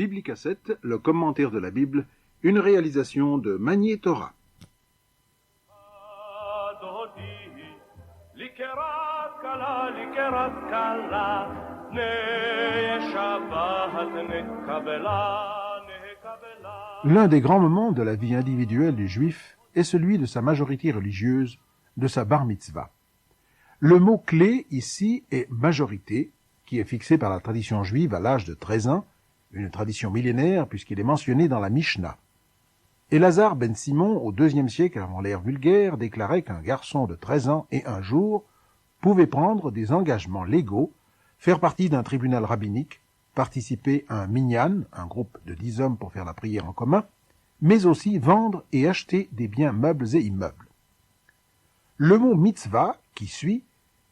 Biblicassette, le commentaire de la Bible, une réalisation de Magné Torah. L'un des grands moments de la vie individuelle du juif est celui de sa majorité religieuse, de sa bar mitzvah. Le mot clé ici est majorité, qui est fixé par la tradition juive à l'âge de 13 ans, une tradition millénaire puisqu'il est mentionné dans la Mishnah. Élazar ben Simon, au IIe siècle avant l'ère vulgaire, déclarait qu'un garçon de 13 ans et un jour pouvait prendre des engagements légaux, faire partie d'un tribunal rabbinique, participer à un minyan, un groupe de 10 hommes pour faire la prière en commun, mais aussi vendre et acheter des biens meubles et immeubles. Le mot mitzvah, qui suit,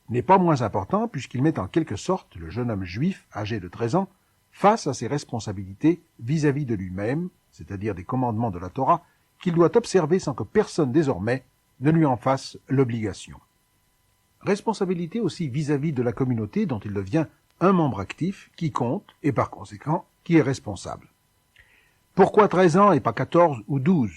n'est pas moins important puisqu'il met en quelque sorte le jeune homme juif âgé de 13 ans face à ses responsabilités vis-à-vis de lui-même, c'est-à-dire des commandements de la Torah, qu'il doit observer sans que personne désormais ne lui en fasse l'obligation. Responsabilité aussi vis-à-vis de la communauté dont il devient un membre actif qui compte et par conséquent qui est responsable. Pourquoi 13 ans et pas 14 ou 12 ?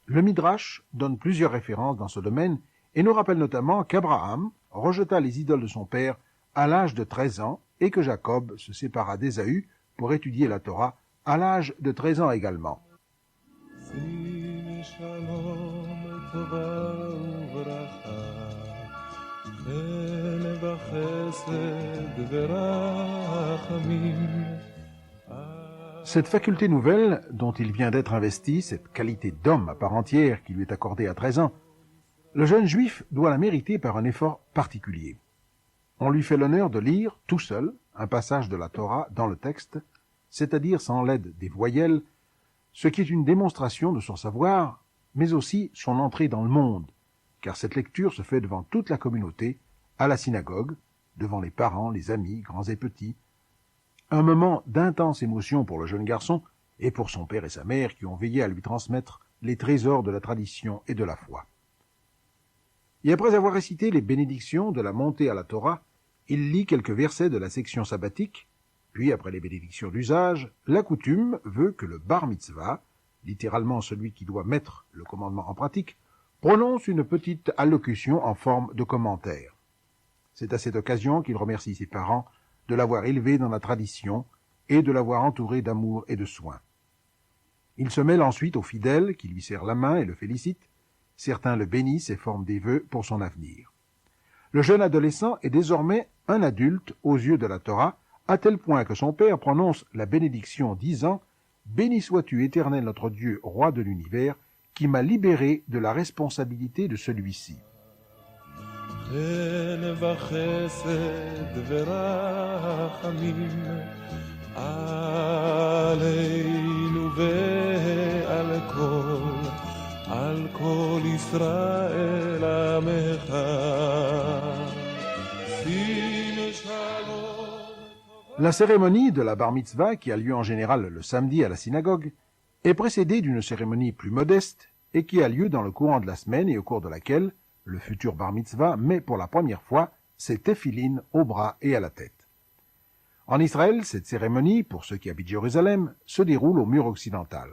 Le Midrash donne plusieurs références dans ce domaine et nous rappelle notamment qu'Abraham rejeta les idoles de son père à l'âge de 13 ans et que Jacob se sépara d'Ésaü pour étudier la Torah à l'âge de 13 ans également. Cette faculté nouvelle dont il vient d'être investi, cette qualité d'homme à part entière qui lui est accordée à 13 ans, le jeune juif doit la mériter par un effort particulier. On lui fait l'honneur de lire, tout seul, un passage de la Torah dans le texte, c'est-à-dire sans l'aide des voyelles, ce qui est une démonstration de son savoir, mais aussi son entrée dans le monde, car cette lecture se fait devant toute la communauté, à la synagogue, devant les parents, les amis, grands et petits. Un moment d'intense émotion pour le jeune garçon et pour son père et sa mère qui ont veillé à lui transmettre les trésors de la tradition et de la foi. Et après avoir récité les bénédictions de la montée à la Torah, il lit quelques versets de la section sabbatique, puis après les bénédictions d'usage, la coutume veut que le bar mitzvah, littéralement celui qui doit mettre le commandement en pratique, prononce une petite allocution en forme de commentaire. C'est à cette occasion qu'il remercie ses parents de l'avoir élevé dans la tradition et de l'avoir entouré d'amour et de soins. Il se mêle ensuite aux fidèles qui lui serrent la main et le félicitent. Certains le bénissent et forment des vœux pour son avenir. Le jeune adolescent est désormais un adulte aux yeux de la Torah, à tel point que son père prononce la bénédiction disant « Béni sois-tu, Éternel notre Dieu, roi de l'univers, qui m'a libéré de la responsabilité de celui-ci. » La cérémonie de la bar mitzvah, qui a lieu en général le samedi à la synagogue, est précédée d'une cérémonie plus modeste et qui a lieu dans le courant de la semaine et au cours de laquelle le futur bar mitzvah met pour la première fois ses téphilines au bras et à la tête. En Israël, cette cérémonie, pour ceux qui habitent Jérusalem, se déroule au mur occidental.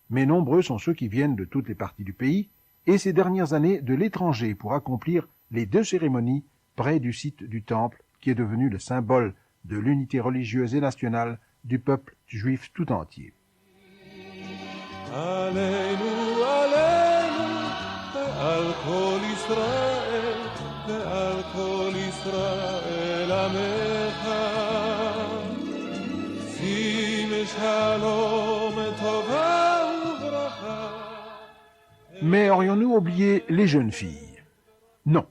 Mais nombreux sont ceux qui viennent de toutes les parties du pays et ces dernières années de l'étranger pour accomplir les deux cérémonies près du site du temple qui est devenu le symbole de l'unité religieuse et nationale du peuple juif tout entier. Allélu, Allélu, ve'al kol Israël, ve'al kol Israël amecha, sim shalom tova uvracha. Mais aurions-nous oublié les jeunes filles ? Non.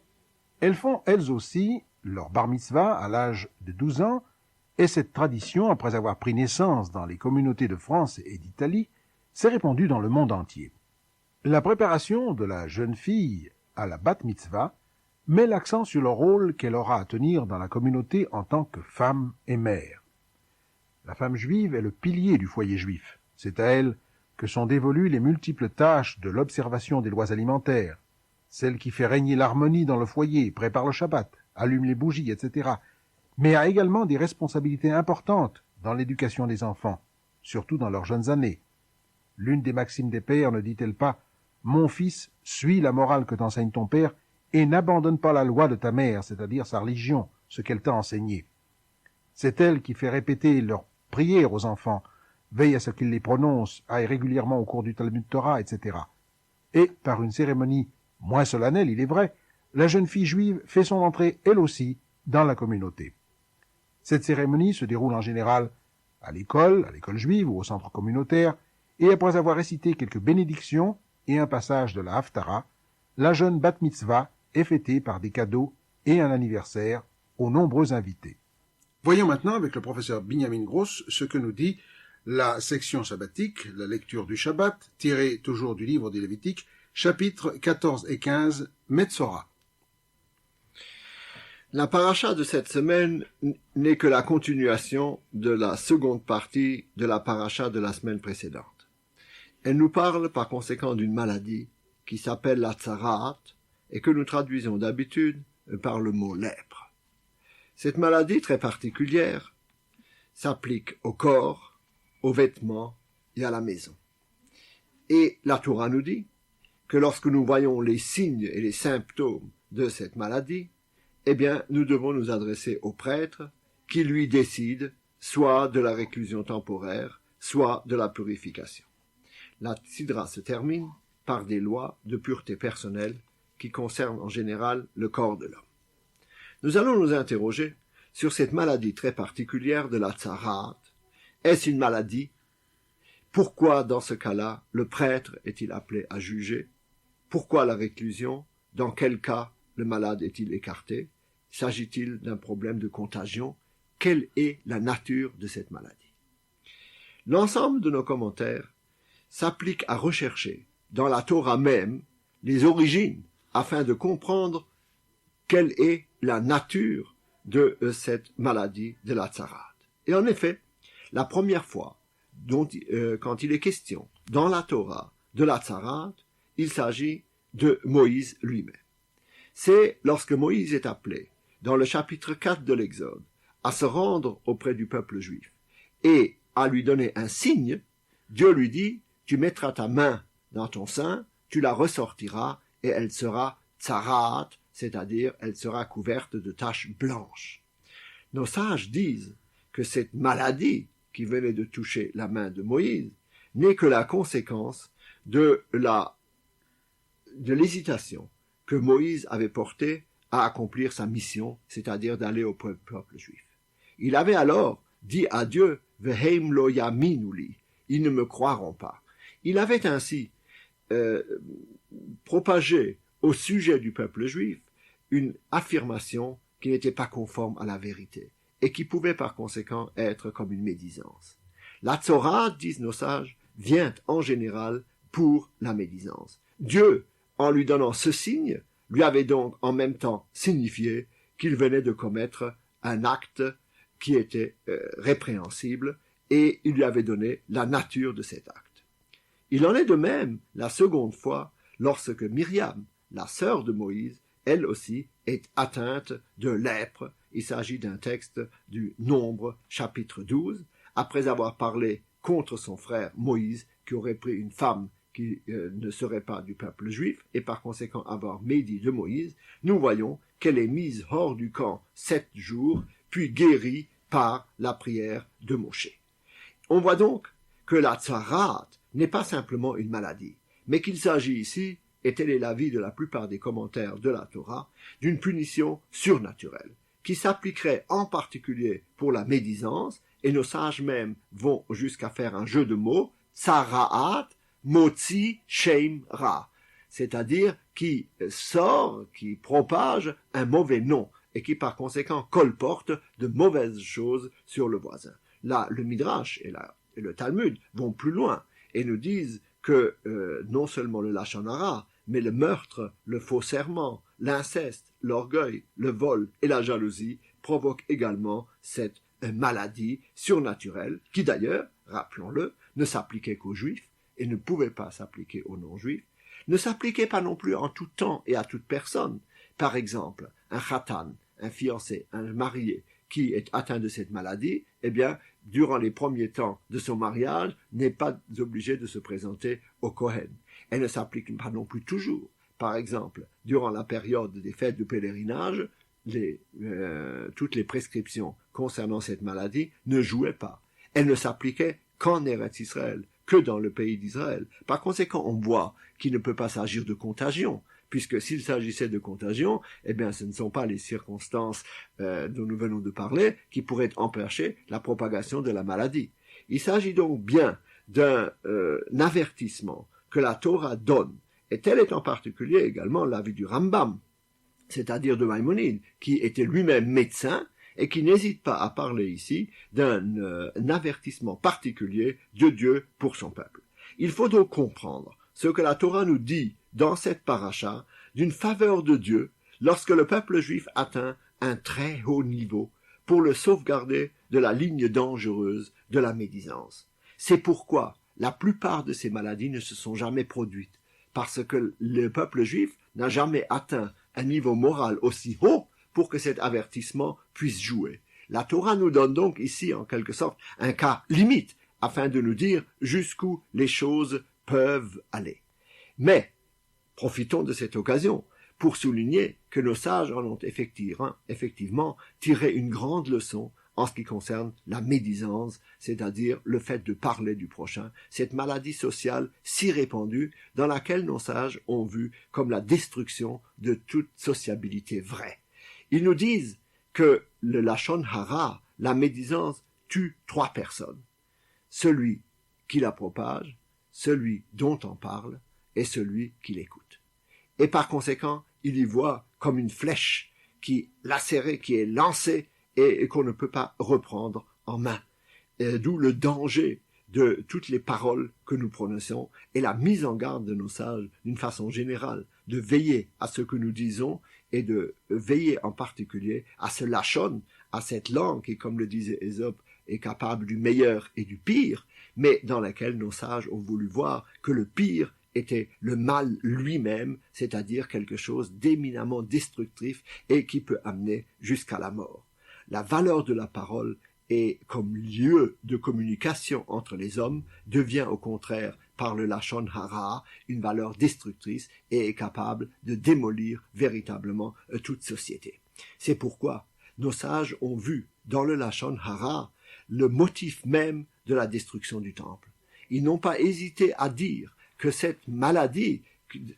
Elles font, elles aussi, leur bar mitzvah à l'âge de 12 ans, et cette tradition, après avoir pris naissance dans les communautés de France et d'Italie, s'est répandue dans le monde entier. La préparation de la jeune fille à la bat mitzvah met l'accent sur le rôle qu'elle aura à tenir dans la communauté en tant que femme et mère. La femme juive est le pilier du foyer juif. C'est à elle que sont dévolues les multiples tâches de l'observation des lois alimentaires, celle qui fait régner l'harmonie dans le foyer, prépare le Shabbat, allume les bougies, etc., mais a également des responsabilités importantes dans l'éducation des enfants, surtout dans leurs jeunes années. L'une des maximes des pères ne dit-elle pas « Mon fils, suis la morale que t'enseigne ton père et n'abandonne pas la loi de ta mère, c'est-à-dire sa religion, ce qu'elle t'a enseigné. » C'est elle qui fait répéter leurs prières aux enfants, veille à ce qu'ils les prononcent, aille régulièrement au cours du Talmud Torah, etc. Et, par une cérémonie moins solennelle, il est vrai, la jeune fille juive fait son entrée, elle aussi, dans la communauté. Cette cérémonie se déroule en général à l'école juive ou au centre communautaire, et après avoir récité quelques bénédictions et un passage de la Haftara, la jeune bat mitzvah est fêtée par des cadeaux et un anniversaire aux nombreux invités. Voyons maintenant avec le professeur Binyamin Gross ce que nous dit la section sabbatique, la lecture du Shabbat, tirée toujours du livre des Lévitiques, chapitres 14 et 15, Metzora. La paracha de cette semaine n'est que la continuation de la seconde partie de la paracha de la semaine précédente. Elle nous parle par conséquent d'une maladie qui s'appelle la tsarat et que nous traduisons d'habitude par le mot lèpre. Cette maladie très particulière s'applique au corps, aux vêtements et à la maison. Et la Torah nous dit que lorsque nous voyons les signes et les symptômes de cette maladie, eh bien, nous devons nous adresser au prêtre qui lui décide soit de la réclusion temporaire, soit de la purification. La Sidra se termine par des lois de pureté personnelle qui concernent en général le corps de l'homme. Nous allons nous interroger sur cette maladie très particulière de la tsarat. Est-ce une maladie? Pourquoi, dans ce cas-là, le prêtre est-il appelé à juger? Pourquoi la réclusion? Dans quel cas le malade est-il écarté? S'agit-il d'un problème de contagion? Quelle est la nature de cette maladie? L'ensemble de nos commentaires s'applique à rechercher dans la Torah même les origines afin de comprendre quelle est la nature de cette maladie de la tsarat. Et en effet, la première fois quand il est question dans la Torah de la tsarat, il s'agit de Moïse lui-même. C'est lorsque Moïse est appelé dans le chapitre 4 de l'Exode, à se rendre auprès du peuple juif et à lui donner un signe, Dieu lui dit, tu mettras ta main dans ton sein, tu la ressortiras et elle sera tsarat, c'est-à-dire elle sera couverte de taches blanches. Nos sages disent que cette maladie qui venait de toucher la main de Moïse n'est que la conséquence de l'hésitation que Moïse avait portée à accomplir sa mission, c'est-à-dire d'aller au peuple juif. Il avait alors dit à Dieu, « Veheim lo yaminuli » ils ne me croiront pas. Il avait ainsi propagé au sujet du peuple juif une affirmation qui n'était pas conforme à la vérité et qui pouvait par conséquent être comme une médisance. La Torah, disent nos sages, vient en général pour la médisance. Dieu, en lui donnant ce signe, lui avait donc en même temps signifié qu'il venait de commettre un acte qui était répréhensible et il lui avait donné la nature de cet acte. Il en est de même la seconde fois lorsque Myriam, la sœur de Moïse, elle aussi est atteinte de lèpre. Il s'agit d'un texte du Nombre, chapitre 12, après avoir parlé contre son frère Moïse, qui aurait pris une femme qui ne serait pas du peuple juif, et par conséquent avoir médit de Moïse, nous voyons qu'elle est mise hors du camp 7 jours, puis guérie par la prière de Moshe. On voit donc que la tsarat n'est pas simplement une maladie, mais qu'il s'agit ici, et tel est l'avis de la plupart des commentaires de la Torah, d'une punition surnaturelle, qui s'appliquerait en particulier pour la médisance, et nos sages même vont jusqu'à faire un jeu de mots, tsaraat, motzi shem ra, c'est-à-dire qui sort, qui propage un mauvais nom, et qui par conséquent colporte de mauvaises choses sur le voisin. Là, le Midrash et le Talmud vont plus loin, et nous disent que non seulement le lachon hara, mais le meurtre, le faux serment, l'inceste, l'orgueil, le vol et la jalousie provoquent également cette maladie surnaturelle qui d'ailleurs, rappelons-le, ne s'appliquait qu'aux juifs et ne pouvait pas s'appliquer aux non-juifs, ne s'appliquait pas non plus en tout temps et à toute personne. Par exemple, un khatan, un fiancé, un marié, qui est atteint de cette maladie, eh bien, durant les premiers temps de son mariage, n'est pas obligé de se présenter au Kohen. Elle ne s'applique pas non plus toujours. Par exemple, durant la période des fêtes de pèlerinage, toutes les prescriptions concernant cette maladie ne jouaient pas. Elles ne s'appliquaient qu'en Eretz Israël, que dans le pays d'Israël. Par conséquent, on voit qu'il ne peut pas s'agir de contagion, puisque s'il s'agissait de contagion, eh bien, ce ne sont pas les circonstances dont nous venons de parler qui pourraient empêcher la propagation de la maladie. Il s'agit donc bien d'un avertissement que la Torah donne, et tel est en particulier également l'avis du Rambam, c'est-à-dire de Maïmonide, qui était lui-même médecin et qui n'hésite pas à parler ici d'un avertissement particulier de Dieu pour son peuple. Il faut donc comprendre ce que la Torah nous dit dans cette paracha d'une faveur de Dieu lorsque le peuple juif atteint un très haut niveau pour le sauvegarder de la ligne dangereuse de la médisance. C'est pourquoi la plupart de ces maladies ne se sont jamais produites, parce que le peuple juif n'a jamais atteint un niveau moral aussi haut pour que cet avertissement puisse jouer. La Torah nous donne donc ici, en quelque sorte, un cas limite, afin de nous dire jusqu'où les choses peuvent aller. Mais, profitons de cette occasion pour souligner que nos sages en ont effectivement tiré une grande leçon en ce qui concerne la médisance, c'est-à-dire le fait de parler du prochain, cette maladie sociale si répandue dans laquelle nos sages ont vu comme la destruction de toute sociabilité vraie. Ils nous disent que le lachon hara, la médisance, tue 3 personnes. Celui qui la propage, celui dont on parle et celui qui l'écoute. Et par conséquent, il y voit comme une flèche qui lacérée, qui est lancée et qu'on ne peut pas reprendre en main. D'où le danger de toutes les paroles que nous prononçons et la mise en garde de nos sages d'une façon générale, de veiller à ce que nous disons et de veiller en particulier à ce lachon, à cette langue qui, comme le disait Ésope, est capable du meilleur et du pire, mais dans laquelle nos sages ont voulu voir que le pire était le mal lui-même, c'est-à-dire quelque chose d'éminemment destructif et qui peut amener jusqu'à la mort. La valeur de la parole et comme lieu de communication entre les hommes devient au contraire, par le lachon hara, une valeur destructrice et est capable de démolir véritablement toute société. C'est pourquoi nos sages ont vu dans le lachon hara le motif même de la destruction du temple. Ils n'ont pas hésité à dire que cette maladie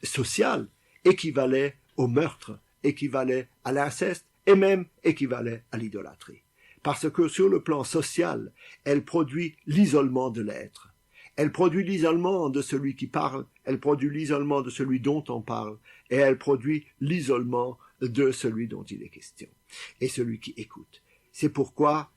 sociale équivalait au meurtre, équivalait à l'inceste et même équivalait à l'idolâtrie. Parce que sur le plan social, elle produit l'isolement de l'être. Elle produit l'isolement de celui qui parle, elle produit l'isolement de celui dont on parle, et elle produit l'isolement de celui dont il est question, et celui qui écoute. C'est pourquoi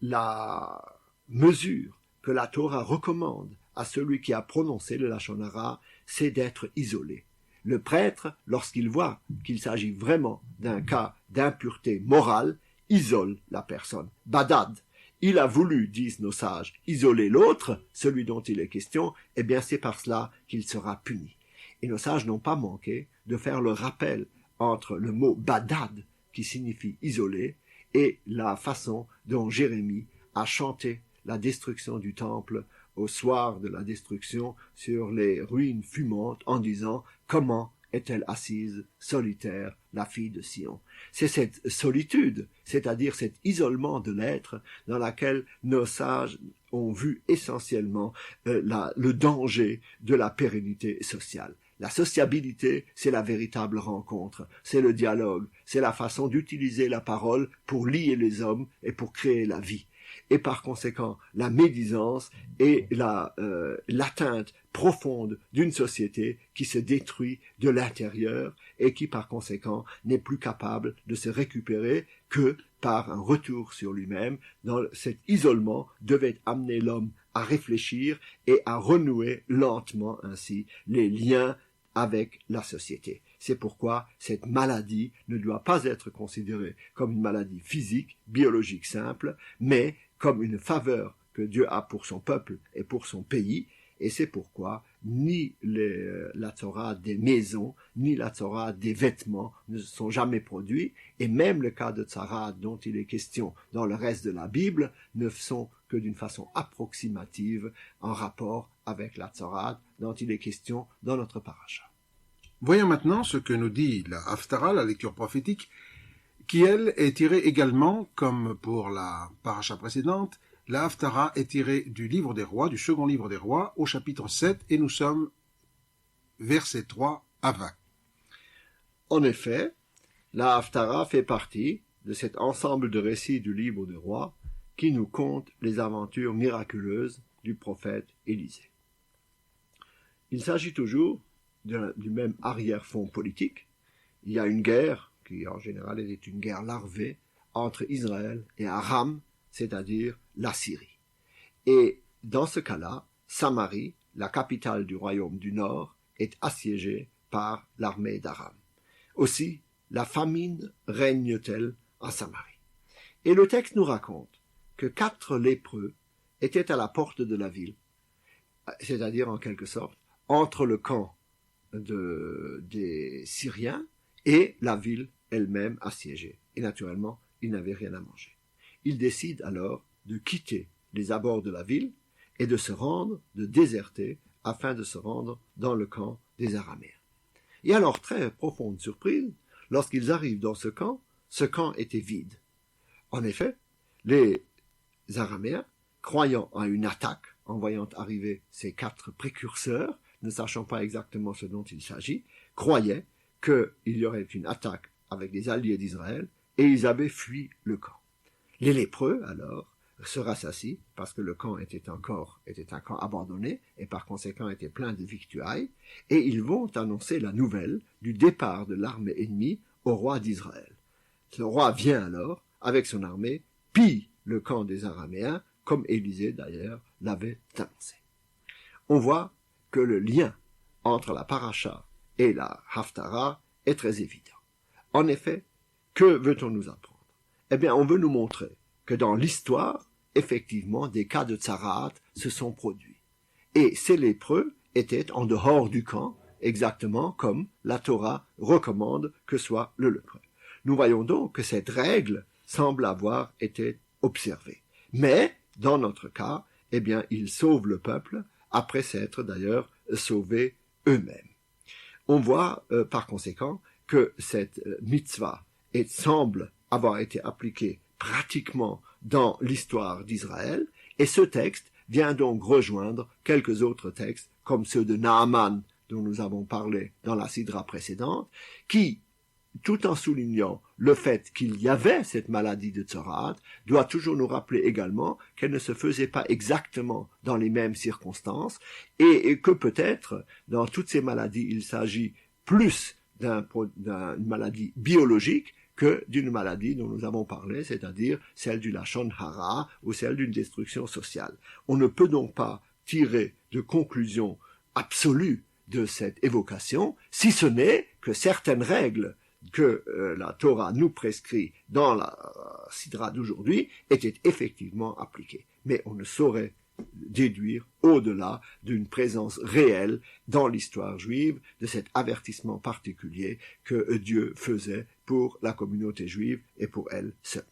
la mesure que la Torah recommande à celui qui a prononcé le lachon hara, c'est d'être isolé. Le prêtre, lorsqu'il voit qu'il s'agit vraiment d'un cas d'impureté morale, isole la personne. Badad, il a voulu, disent nos sages, isoler l'autre, celui dont il est question, eh bien c'est par cela qu'il sera puni. Et nos sages n'ont pas manqué de faire le rappel entre le mot badad, qui signifie isoler, et la façon dont Jérémie a chanté la destruction du temple au soir de la destruction sur les ruines fumantes en disant « Comment est-elle assise, solitaire, la fille de Sion ?» C'est cette solitude, c'est-à-dire cet isolement de l'être dans laquelle nos sages ont vu essentiellement le danger de la pérennité sociale. La sociabilité, c'est la véritable rencontre, c'est le dialogue, c'est la façon d'utiliser la parole pour lier les hommes et pour créer la vie. Et par conséquent, la médisance est l'atteinte profonde d'une société qui se détruit de l'intérieur et qui par conséquent n'est plus capable de se récupérer que par un retour sur lui-même. Dans cet isolement devait amener l'homme à réfléchir et à renouer lentement ainsi les liens avec la société. C'est pourquoi cette maladie ne doit pas être considérée comme une maladie physique, biologique simple, mais comme une faveur que Dieu a pour son peuple et pour son pays, et c'est pourquoi ni la Torah des maisons, ni la Torah des vêtements ne sont jamais produits, et même le cas de Tzara'at dont il est question dans le reste de la Bible ne sont que d'une façon approximative en rapport avec la Tzara'at dont il est question dans notre paracha. Voyons maintenant ce que nous dit la Haftara, la lecture prophétique, qui, elle, est tirée également, comme pour la paracha précédente. La Haftara est tirée du livre des rois, du second livre des rois, au chapitre 7, et nous sommes verset 3 à 20. En effet, la Haftara fait partie de cet ensemble de récits du livre des rois qui nous conte les aventures miraculeuses du prophète Élisée. Il s'agit toujours du même arrière-fond politique. Il y a une guerre, qui en général est une guerre larvée, entre Israël et Aram, c'est-à-dire la Syrie. Et dans ce cas-là, Samarie, la capitale du royaume du Nord, est assiégée par l'armée d'Aram. Aussi, la famine règne-t-elle en Samarie. Et le texte nous raconte que 4 lépreux étaient à la porte de la ville, c'est-à-dire en quelque sorte entre le camp des Syriens et la ville elle-même assiégée. Et naturellement, ils n'avaient rien à manger. Ils décident alors de quitter les abords de la ville et de déserter, afin de se rendre dans le camp des Araméens. Et alors, très profonde surprise, lorsqu'ils arrivent dans ce camp était vide. En effet, les Araméens, croyant à une attaque, en voyant arriver ces 4 précurseurs, ne sachant pas exactement ce dont il s'agit, croyaient qu'il y aurait une attaque avec des alliés d'Israël, et ils avaient fui le camp. Les lépreux, alors, se rassasient, parce que le camp était un camp abandonné, et par conséquent était plein de victuailles, et ils vont annoncer la nouvelle du départ de l'armée ennemie au roi d'Israël. Le roi vient alors, avec son armée, pille le camp des Araméens, comme Élisée d'ailleurs l'avait annoncé. On voit que le lien entre la paracha et la Haftara est très évident. En effet, que veut-on nous apprendre? Eh bien, on veut nous montrer que dans l'histoire, effectivement, des cas de Tzara'at se sont produits. Et ces lépreux étaient en dehors du camp, exactement comme la Torah recommande que soit le lépreux. Nous voyons donc que cette règle semble avoir été observée. Mais, dans notre cas, eh bien, ils sauvent le peuple, après s'être d'ailleurs sauvés eux-mêmes. On voit par conséquent que cette mitzvah semble avoir été appliquée pratiquement dans l'histoire d'Israël, et ce texte vient donc rejoindre quelques autres textes, comme ceux de Naaman, dont nous avons parlé dans la sidra précédente, qui, tout en soulignant le fait qu'il y avait cette maladie de Tzara'at, doit toujours nous rappeler également qu'elle ne se faisait pas exactement dans les mêmes circonstances, et que peut-être, dans toutes ces maladies, il s'agit plus d'une maladie biologique que d'une maladie dont nous avons parlé, c'est-à-dire celle du Lachon Hara ou celle d'une destruction sociale. On ne peut donc pas tirer de conclusion absolue de cette évocation, si ce n'est que certaines règles que la Torah nous prescrit dans la sidra d'aujourd'hui étaient effectivement appliquées. Mais on ne saurait déduire au-delà d'une présence réelle dans l'histoire juive de cet avertissement particulier que Dieu faisait pour la communauté juive et pour elle seule.